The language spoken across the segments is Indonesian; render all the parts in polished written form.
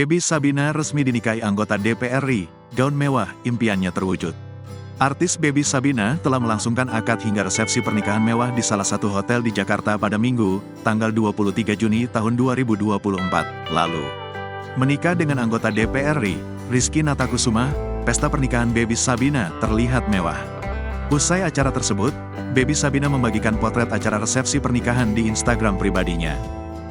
Baby Sabina resmi dinikahi anggota DPR RI, gaun mewah, impiannya terwujud. Artis Baby Sabina telah melangsungkan akad hingga resepsi pernikahan mewah di salah satu hotel di Jakarta pada Minggu, tanggal 23 Juni tahun 2024 lalu. Menikah dengan anggota DPR RI, Rizky Natakusuma, pesta pernikahan Baby Sabina terlihat mewah. Usai acara tersebut, Baby Sabina membagikan potret acara resepsi pernikahan di Instagram pribadinya.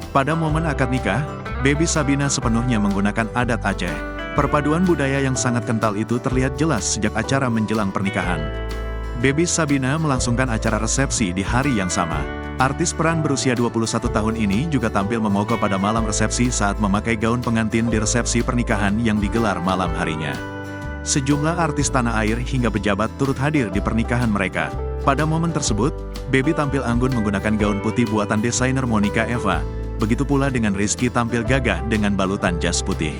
Pada momen akad nikah, Baby Sabina sepenuhnya menggunakan adat Aceh. Perpaduan budaya yang sangat kental itu terlihat jelas sejak acara menjelang pernikahan. Baby Sabina melangsungkan acara resepsi di hari yang sama. Artis peran berusia 21 tahun ini juga tampil memogok pada malam resepsi saat memakai gaun pengantin di resepsi pernikahan yang digelar malam harinya. Sejumlah artis tanah air hingga pejabat turut hadir di pernikahan mereka. Pada momen tersebut, Baby tampil anggun menggunakan gaun putih buatan desainer Monica Eva. Begitu pula dengan Rizky tampil gagah dengan balutan jas putih.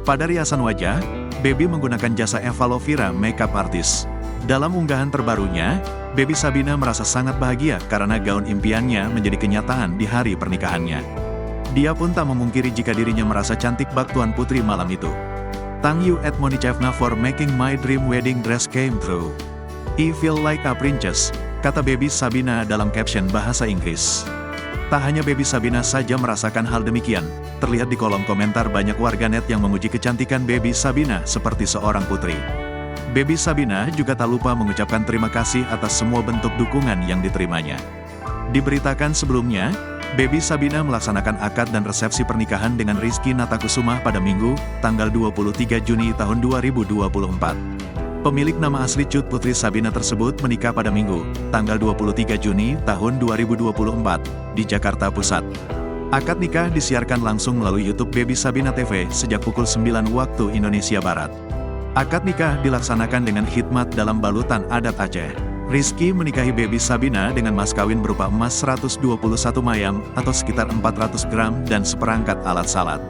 Pada riasan wajah, Baby menggunakan jasa Eva Lovira makeup artist. Dalam unggahan terbarunya, Baby Sabina merasa sangat bahagia karena gaun impiannya menjadi kenyataan di hari pernikahannya. Dia pun tak memungkiri jika dirinya merasa cantik bak Tuan Putri malam itu. Thank you at Monichevna for making my dream wedding dress came true. I feel like a princess, kata Baby Sabina dalam caption bahasa Inggris. Tak hanya Baby Sabina saja merasakan hal demikian, terlihat di kolom komentar banyak warganet yang memuji kecantikan Baby Sabina seperti seorang putri. Baby Sabina juga tak lupa mengucapkan terima kasih atas semua bentuk dukungan yang diterimanya. Diberitakan sebelumnya, Baby Sabina melaksanakan akad dan resepsi pernikahan dengan Rizky Natakusuma pada Minggu, tanggal 23 Juni tahun 2024. Pemilik nama asli Cut Putri Sabina tersebut menikah pada Minggu, tanggal 23 Juni tahun 2024, di Jakarta Pusat. Akad nikah disiarkan langsung melalui YouTube Baby Sabina TV sejak pukul 9 waktu Indonesia Barat. Akad nikah dilaksanakan dengan khidmat dalam balutan adat Aceh. Rizky menikahi Baby Sabina dengan mas kawin berupa emas 121 mayam atau sekitar 400 gram dan seperangkat alat salat.